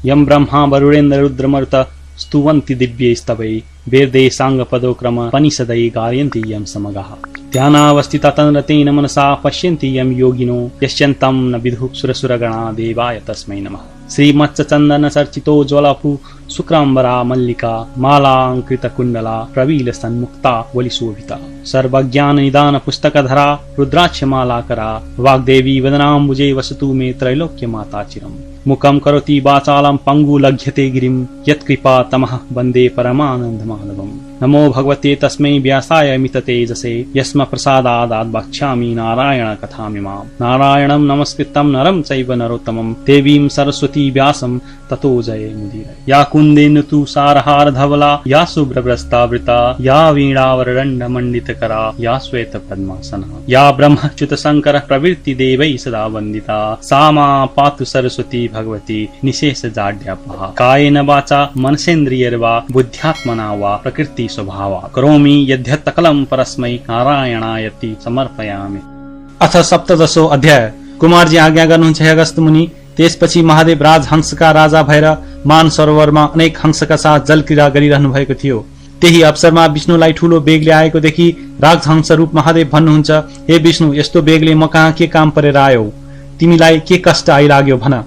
यम ब्रह्मा वरुणेन्द्र रुद्रमरुत स्तुवन्ति दिव्यैस्तवै वेदै साङ्गपदोक्रम पनिषदै गायन्ति यं समगाः ध्यानावस्थिता तन्रतेन मनसा पश्यन्ति यं योगिनो यस्यन्तं न विदुः सुरसुरगणा देवाय तस्मै नमः। श्रीमत्स्यचन्दन चर्चितो ज्वलपु शुक्राम्बरा मल्लिका मालाङ्कृत कुण्डला प्रवील सन्मुक्ता वलिशोभिता सर्वज्ञान निदान पुस्तकधरा रुद्राक्षमालाकरा वाग्देवी वदनाम्बुजे वसतु मे त्रैलोक्य माता चिरम्। मुखं करोति वाचालं पंगु लघ्यते गिरिं यत्कृपा तमः वन्दे परमानन्दमाधवम्। नमो भगवते तस्मै व्यासाय मिततेजसे यस्म प्रसादादात् वक्ष्यामि नारायण कथामिमाम्। नारायणं नमस्कृतं नरं चैव नरोत्तमं देवीं सरस्वती व्यासं ततो जये मुदीरये। या कुन्देन्दु तुषारहार धवला या शुभ्रवस्त्रावृता या वीणावरदण्ड मंडितकरा या श्वेत पद्मासना या ब्रह्मच्युत शंकर प्रवृत्ति देवै सदा वन्दिता सा मा पातु सरस्वती भगवती निशेष जाड्यापहा। कायेन वाचा मनसेन्द्रियैर्वा बुद्ध्यात्मना वा प्रकृति स्वभावा करोमि यद्यत् सकलं परस्मै नारायणायति समर्पयामि। अथ सप्तदशो अध्याय। कुमारजी आज्ञा गर्नुहुन्छ हे अगस्त्य मुनि। त्यसपछि महादेव राजहंसका राजा भएर मान सरोवरमा अनेक हंसका साथ जलक्रीडा गरिरहनु भएको थियो। त्यही अवसरमा विष्णुलाई ठूलो बेगले आएको देखि राजहंस रूप महादेव भन्नुहुन्छ, हे विष्णु, यस्तो बेगले म कहाँ के काम परेर आयौ? तिमीलाई के कष्ट आइलाग्यो भन।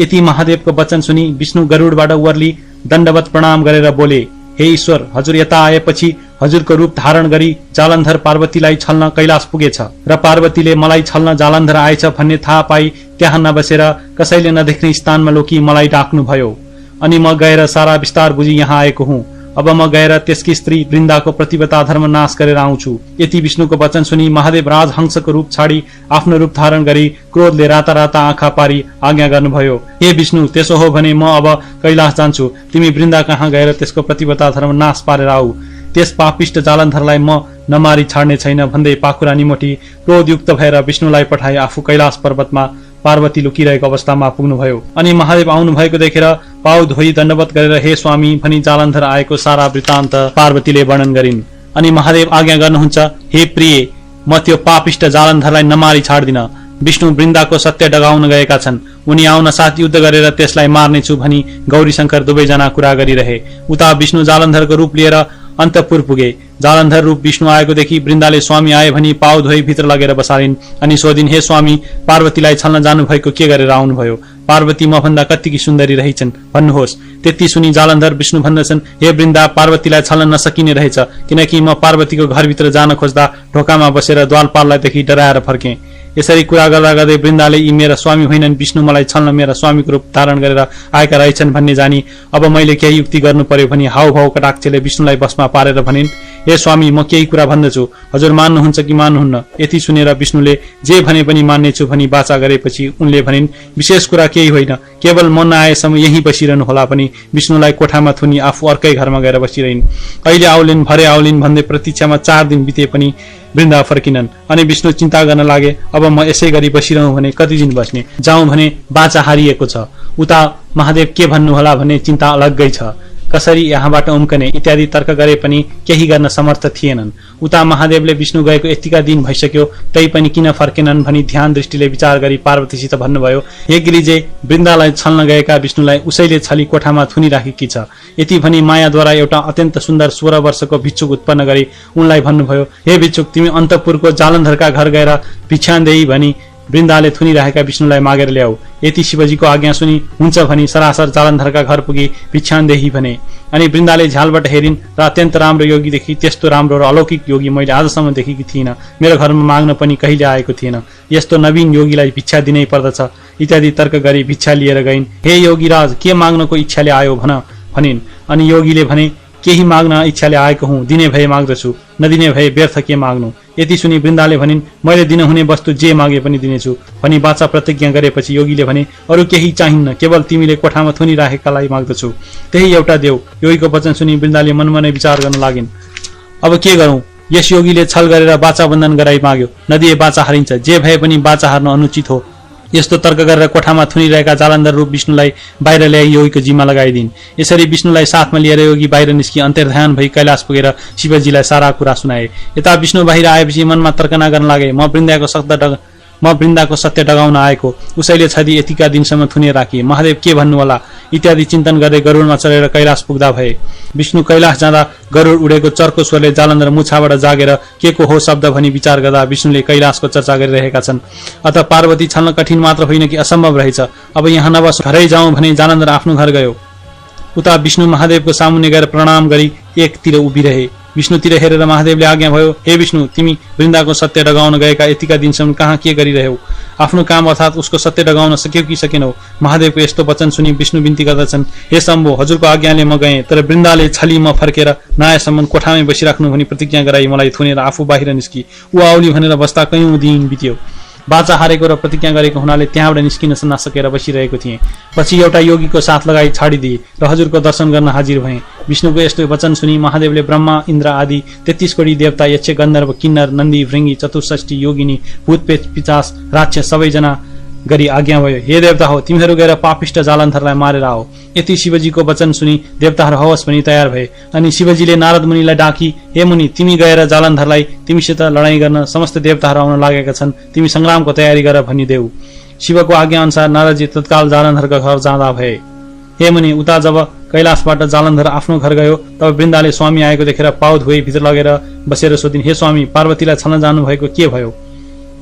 यति महादेवको वचन सुनि विष्णु गरुडबाट उर्ली दण्डवत प्रणाम गरेर बोले, हे ईश्वर, हजुर यता आएपछि हजुरको रूप धारण गरी जालन्धर पार्वतीलाई छल्न कैलाश पुगेछ र पार्वतीले मलाई छल्न जालन्धर आएछ भन्ने थाहा पाई त्यहाँ नबसेर कसैले नदेख्ने स्थानमा लोकी मलाई डाक्नुभयो। अनि म गएर सारा विस्तार बुझी यहाँ आएको हुँ। अब म गएर त्यसकी स्त्री वृन्दाको प्रतिव्रता धर्म नाश गरेर आउँछु। यति विष्णुको वचन सुनि महादेव राजहंसको रूप छाडी आफ्नो रूप धारण गरी क्रोधले राता राता आँखा पारी आज्ञा गर्नुभयो, हे विष्णु, त्यसो हो भने म अब कैलाश जान्छु। तिमी वृन्दा कहाँ गएर त्यसको प्रतिव्रता धर्म नाश पारेर आऊ। त्यस पापिष्ट जालन्धरलाई म नमारी छाड्ने छैन भन्दै पाखुरा निमोठी क्रोधयुक्त भएर विष्णुलाई पठाए आफू कैलाश पर्वतमा पार्वती लुकिरहेको अवस्थामा पुग्नुभयो। अनि महादेव आउनु भएको देखेर पाउ धोई दण्डवत गरेर हे स्वामी भनी जालन्धर आएको सारा वृत्तान्त पार्वतीले वर्णन गरिन्। अनि महादेव आज्ञा गर्नुहुन्छ, हे प्रिय, म त्यो पापिष्ट जालन्धरलाई नमारी छाड्दिन। विष्णु वृन्दाको सत्य डगाउन गएका छन्। उनी आउन साथ युद्ध गरेर त्यसलाई मार्नेछु भनी गौरी शंकर दुवैजना कुरा गरिरहे। उता विष्णु जालन्धरको रूप लिएर अन्तपुर पुगे। जालन्धर रूप विष्णु आएको देखि वृन्दाले स्वामी आए भनी पाउ धोई भित्र लगेर बसालिन्। अनि सोधिन्, हे स्वामी, पार्वतीलाई छल्न जानुभएको के गरेर आउनुभयो? पार्वती म भन्दा कतिकी सुन्दरी रहेछन् भन्नुहोस्। त्यति सुनि जालन्धर विष्णु भन्दछन्, हे वृन्दा, पार्वतीलाई छल्न नसकिने रहेछ, किनकि म पार्वतीको घरभित्र जान खोज्दा ढोकामा बसेर द्वारपाललाई डराएर फर्केँ। यसरी कुरा गर्दा गर्दै वृन्दाले यी मेरा स्वामी होइनन्, विष्णु मलाई छल्न मेरा स्वामीको रूप धारण गरेर आएका रहेछन् भन्ने जानी अब मैले केही युक्ति गर्नु पर्यो भनी हाउभाउ कटाक्षले विष्णुलाई बसमा पारेर भनिन्, हे स्वामी, म केही कुरा भन्दछु, हजुर मान्नुहुन्छ कि मान्नुहुन्न? यति सुनेर विष्णुले जे भने पनि मान्नेछु भनी वाचा गरेपछि उनले भनिन्, विशेष कुरा केही होइन, केवल म नआएसम्म यही बसिरहनु होला भनी विष्णुलाई कोठामा थुनी आफू अर्कै घरमा गएर बसिरहन्। अहिले आउलिन् भरे आउलिन् भन्दै प्रतीक्षामा 4 दिन बिते पनि वृन्दा फर्किनन्। अनि विष्णु चिन्ता गर्न लागे, अब म यसै गरी बसिरहँ भने कति दिन बस्ने? जाउँ भने बाचा हारिएको छ। उता महादेव के भन्नुहोला भन्ने चिन्ता अलग्गै छ। कसरी यहाँबाट उम्कने इत्यादि तर्क गरे पनि केही गर्न समर्थ थिएनन्। उता महादेवले विष्णु गएको यतिका दिन भइसक्यो, तै पनि किन फर्केनन् भनी ध्यान दृष्टिले विचार गरी पार्वतीसित भन्नुभयो, हे गिरिजे, वृन्दालाई छल्न गएका विष्णुलाई उसैले छली कोठामा थुनिराखेकी छ। यति भनी मायाद्वारा एउटा अत्यन्त सुन्दर 16 वर्षको भिक्षुक उत्पन्न गरी उनलाई भन्नुभयो, हे भिक्षुक, तिमी अन्तपुरको जालन्धरका घर गएर भिक्षान देई भनी वृन्दाले थुनिरहेका विष्णुलाई मागेर ल्याऊ। यति शिवजीको आज्ञा सुनि हुन्छ भनी सरासर जालन्धरका घर पुगी भिक्षानदेही भने। अनि वृन्दाले झ्यालबाट हेरिन् र अत्यन्त राम्रो योगी देखि। त्यस्तो राम्रो र अलौकिक योगी मैले आजसम्म देखेकी थिइनँ। मेरो घरमा माग्न पनि कहिले आएको थिएन। यस्तो नवीन योगीलाई भिक्षा दिनै पर्दछ इत्यादि तर्क गरी भिक्षा लिएर गइन्। हे योगीराज, के माग्नको इच्छाले आयो भनिन्। अनि योगीले भने, केही माग्न इच्छाले आएको हुँ, दिने भए माग्दछु, नदिने भए व्यर्थ के माग्नु। यति सुनि वृन्दाले भनिन्, मैले दिन हुने वस्तु जे मागे पनि दिनेछु भनी बाचा प्रतिज्ञा गरेपछि योगीले भने, अरू केही चाहिन्न, केवल तिमीले कोठामा थुनिराखेकालाई माग्दछु, त्यही एउटा देऊ। योगीको वचन सुनि वृन्दाले मनमा नै विचार गर्न लागिन्, अब के गरौँ? यस योगीले छल गरेर बाचा बन्धन गराई माग्यो, नदिए बाचा हारिन्छ, जे भए पनि बाचा हार्न अनुचित हो। यस्तो तर्क गरेर कोठामा थुनिरहेका जालन्धर रूप विष्णुलाई बाहिर ल्याई योगीको जिम्मा लगाइदिन्। यसरी विष्णुलाई साथमा लिएर योगी बाहिर निस्की अन्तर्ध्यान भई कैलाश पुगेर शिवजीलाई सारा कुरा सुनाए। यता विष्णु बाहिर आएपछि मनमा तर्कना गर्न लागे, म वृन्दाको म वृन्दाको सत्य डगाउन आएको, उसैले छदी यतिका दिनसम्म थुने राखी, महादेव के भन्नु होला इत्यादि चिन्तन गर्दै गरुडमा चढेर कैलाश पुग्दा भए। विष्णु कैलाश जाँदा गरुड उडेको चर्को स्वरले जालन्धर मुछाबाट जागेर के को हो शब्द भनी विचार गर्दा विष्णुले कैलाशको चर्चा गरिरहेका छन्। अत पार्वती छल्न कठिन मात्र होइन कि असम्भव रहेछ। अब यहाँ नबस, घरै जाउँ भने जालन्धर आफ्नो घर गयो। उता विष्णु महादेवको सामुन्ने गएर प्रणाम गरी एकतिर उभिरहे। विष्णुतिर हेरेर महादेवले आज्ञा भयो, हे विष्णु, तिमी वृन्दाको सत्य डगाउन गएका यतिका दिनसम्म कहाँ के गरिरह्यौ? आफ्नो काम अर्थात् उसको सत्य डगाउन सक्यौ कि सकेनौ? महादेवको यस्तो वचन सुनि विष्णु बिन्ती गर्दछन्, हे शम्भो, हजुरको आज्ञाले म गएँ, तर वृन्दाले छली म फर्केर नआएसम्म कोठामै बसिराख्नु भनी प्रतिज्ञा गराई मलाई थुनेर आफू बाहिर निस्की। ऊ आउली भनेर बस्दा कैयौं दिन बित्यो। बाचा हारेको र प्रतिज्ञा गरेको हुनाले त्यहाँबाट निस्किन नसकेर बसिरहेको थिएँ। पछि एउटा योगीको साथ लगाई छाडिदिए र हजुरको दर्शन गर्न हाजिर भएँ। विष्णुको यस्तो वचन सुनि महादेवले ब्रह्मा, इन्द्र आदि 33 कोटी देवता, यक्ष, गन्धर्व, किन्नर, नन्दी, भृङ्गी, 64 योगिनी, भूत, प्रेत, पिशाच, राक्षस सबैजना गरी आज्ञा भयो, हे देवता हो, तिमीहरू गएर पापिष्ट जालन्धरलाई मारेर आओ। यति शिवजीको वचन सुनि देवताहरू हवस भनी तयार भए। अनि शिवजीले नारद मुनिलाई डाकी, हे मुनि, तिमी गएर जालन्धरलाई तिमीसित लडाईँ गर्न समस्त देवताहरू आउन लागेका छन्, तिमी संग्रामको तयारी गर भनिदेऊ। शिवको आज्ञा अनुसार नारदजी तत्काल जालन्धरका घर जाँदा भए। हे मुनि, उता जब कैलाशबाट जालन्धर आफ्नो घर गयो तब वृन्दाले स्वामी आएको देखेर पाउ धोई भित्र लगेर बसेर सोधिन्, हे स्वामी, पार्वतीलाई छल्न जानु भएको के भयो?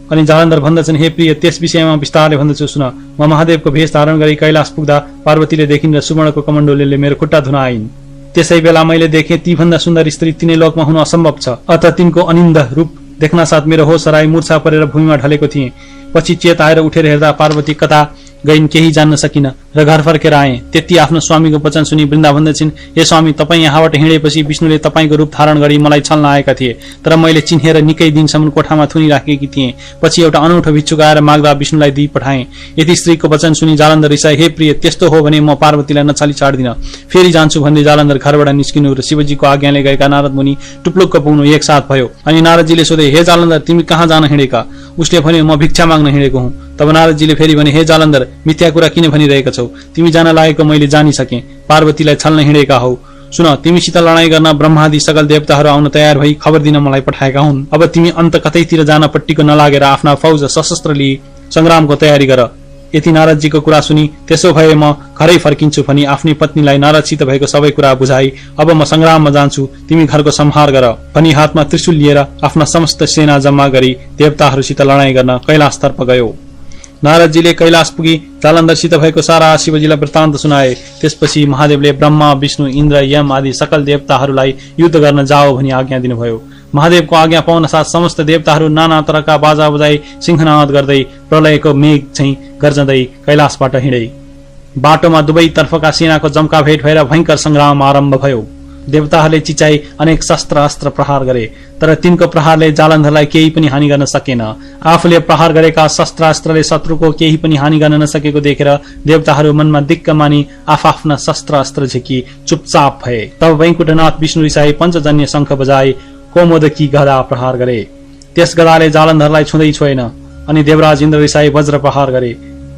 अनि जालन्धर भन्दछन्, हे प्रिय, त्यस विषयमा विस्तारले भन्दछु सुन। म महादेवको भेष धारण गरी कैलाश पुग्दा पार्वतीले देखिन् र सुवर्णको कमण्डलुले मेरो खुट्टा धुन आइन्। त्यसै बेला मैले देखेँ ती भन्दा सुन्दर स्त्री तिनै लोकमा हुनु असम्भव छ। अत तिनको अनिन्द रूप देख्न साथ मेरो होस हराई मूर्छा परेर भूमिमा ढलेको थिएँ। पछि चेत आएर उठेर हेर्दा पार्वती कता गइन् केही जान्न सकिन र घर फर्केर आएँ। त्यति आफ्नो स्वामीको वचन सुनि वृन्दा भन्दछिन्, हे स्वामी, तपाईँ यहाँबाट हिँडेपछि विष्णुले तपाईँको रूप धारण गरी मलाई छल्न आएका थिए, तर मैले चिन्हेर निकै दिनसम्म कोठामा थुनिराखेकी थिएँ। पछि एउटा अनौठो भिक्षुक आएर माग्दा विष्णुलाई दिई पठाएँ। यति स्त्रीको वचन सुनि जालन्धर रिसाए, हे प्रिय, त्यस्तो हो भने म पार्वतीलाई नछाली छाड्दिन, फेरि जान्छु भन्दै जालन्धर घरबाट निस्किनु र शिवजीको आज्ञाले गएका नारद मुनि टुप्लुक्क पुग्नु एकसाथ भयो। अनि नारदजीले सोधे, हे जालन्धर, तिमी कहाँ जान हिँडेका? उसले भन्यो, म भिक्षा माग्न हिँडेको हुँ। तब नारदजीले फेरि भने, हे जालन्धर, मिथ्या कुरा किन भनिरहेका छौ? तिमी जान लागेको मैले जानिसकेँ, पार्वतीलाई छल्न हिँडेका हौ। सुन, तिमीसित लडाईँ गर्न ब्रह्मादि सकल देवताहरू आउन तयार भई खबर दिन मलाई पठाएका हुन्। अब तिमी अन्त कतैतिर जान पट्टिको नलागेर आफ्ना फौज सशस्त्र लिई संग्रामको तयारी गर। यति नारदजीको कुरा सुनि, त्यसो भए म घरै फर्किन्छु भनी आफ्नी पत्नीलाई नारदसित भएको सबै कुरा बुझाई, अब म संग्राममा जान्छु, तिमी घरको सम्हार गर भनी हातमा त्रिशूल लिएर आफ्ना समस्त सेना जम्मा गरी देवताहरूसित लडाईँ गर्न कैलाशतर्फ गयो। नारदजीले कैलाश पुगी जालन्धरसित भएको सारा शिवजीलाई वृत्तान्त सुनाए। त्यसपछि महादेवले ब्रह्मा, विष्णु, इन्द्र, यम आदि सकल देवताहरूलाई युद्ध गर्न जाओ भनी आज्ञा दिनुभयो। महादेवको आज्ञा पाउन साथ समस्त देवताहरू नाना तरका बाजा बजाई सिंहनाद गर्दै प्रलयको मेघ झैं गर्जदै कैलाशबाट हिँडे। बाटोमा दुवै तर्फका सेनाको जम्का भेट भएर भयंकर संग्राम आरम्भ भयो। देवताहरूले चिचाई अनेक शस्त्र अस्त्र प्रहार गरे, तर तिनको प्रहारले जालन्धरलाई केही पनि हानि गर्न सकेन। आफूले प्रहार गरेका शस्त्रास्त्रले शत्रुको केही पनि हानि गर्न नसकेको देखेर देवताहरू मनमा दिक्क मानी आफ्ना शस्त्र अस्त्र झिकी चुपचाप भए। तब वैकुण्ठनाथ विष्णु रिसाई पञ्चजन्य शंख बजाई कोमोदकी गदा प्रहार गरे। त्यस गदाले जालन्धरलाई छुँदै छोएन। अनि देवराज इन्द्र रिसाई वज्र प्रहार गरे,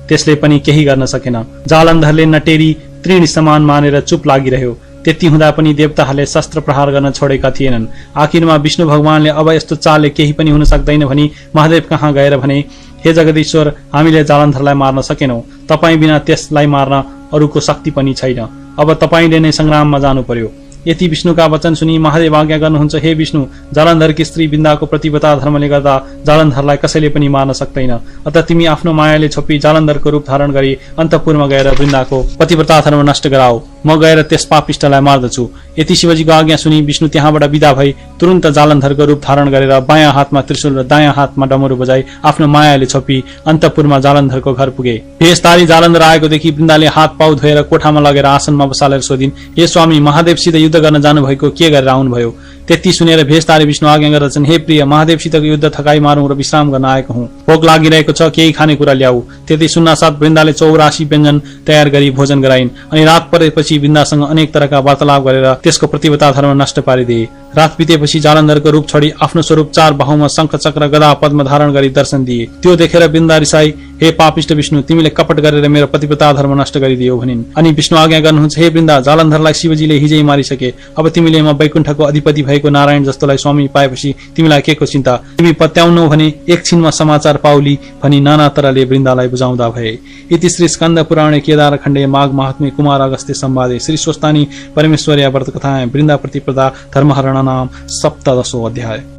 त्यसले पनि केही गर्न सकेन। जालन्धरले नटेरी तृण समान मानेर चुप लागिरह्यो। त्यति हुँदा पनि देवताहरूले शस्त्र प्रहार गर्न छोडेका थिएनन्। आखिरमा विष्णु भगवानले अब यस्तो चालले केही पनि हुन सक्दैन भनी महादेव कहाँ गएर भने, हे जगदीश्वर, हामीले जालन्धरलाई मार्न सकेनौं, तपाईँ बिना त्यसलाई मार्न अरूको शक्ति पनि छैन। अब तपाईँले नै संग्राममा जानु पर्यो। यति विष्णुका वचन सुनि महादेव आज्ञा गर्नुहुन्छ, हे विष्णु, जालन्धरकी स्त्री बिन्दाको प्रतिव्रता धर्मले गर्दा जालन्धरलाई कसैले पनि मार्न सक्दैन। अत तिमी आफ्नो मायाले छोपी जालन्धरको रूप धारण गरी अन्तपुरमा गएर वृन्दाको प्रतिव्रता धर्म नष्ट गराऊ। म गएर त्यस पापिष्टलाई मार्दछु। यति शिवजीको आज्ञा सुनि विष्णु त्यहाँबाट विदा भई तुरन्त जालन्धरको रूप धारण गरेर बायाँ हातमा त्रिशूल र दायाँ हातमा डमरू बजाई आफ्नो मायाले छोपी अन्तपुरमा जालन्धरको घर पुगे। भेषधारी जालन्धर आएको देखि वृन्दाले हात पाउ धोएर कोठामा लगेर आसनमा बसालेर सोधिन्, हे स्वामी, महादेवसित युद्ध गर्न जानुभएको के गरेर आउनुभयो? त्यति सुनेर भेषधारी विष्णु आज्ञा गर्दछन्, हे प्रिय, महादेवसितको युद्ध थकाई मारौं र विश्राम गर्न आएको हुँ। भोक लागिरहेको छ, केही खानेकुरा ल्याऊ। त्यति सुन्नासाथ वृन्दाले 84 व्यञ्जन तयार गरी भोजन गराइन्। अनि रात परेपछि वृन्दासँग अनेक तरका वार्तालाप गरेर त्यसको प्रतिव्रता धर्म नष्ट पारिदिए। रात बितेपछि जालन्धरको रूप छोडी आफ्नो स्वरूप 4 बाहुमा शंख चक्र गदा पद्म धारण गरी दर्शन दिए। त्यो देखेर वृन्दा रिसाई, हे पापिष्ट विष्णु, तिमीले कपट गरेर मेरो पतिव्रता धर्म नष्ट गरिदियो भनिन्। अनि विष्णु आज्ञा गर्नुहुन्छ, हे वृन्दा, जालन्धरलाई शिवजीले हिजै मारिसके, अब तिमीले म वैकुण्ठको अधिपति भएको नारायण जस्तोलाई स्वामी पाएपछि तिमीलाई के को चिन्ता? तिमी पत्याउनौ भने एकछिनमा समाचार पाउली भनी नाना तरले वृन्दालाई बुझाउँदा भए। इति श्री स्कन्द पुराणे केदार खण्डे माघ महात्म्ये कुमार अगस्त्य संवादे श्री स्वस्तानी परमेश्वर्या व्रत कथाएं वृन्दा प्रतिपदा धर्महरण नाम 17 अध्याय।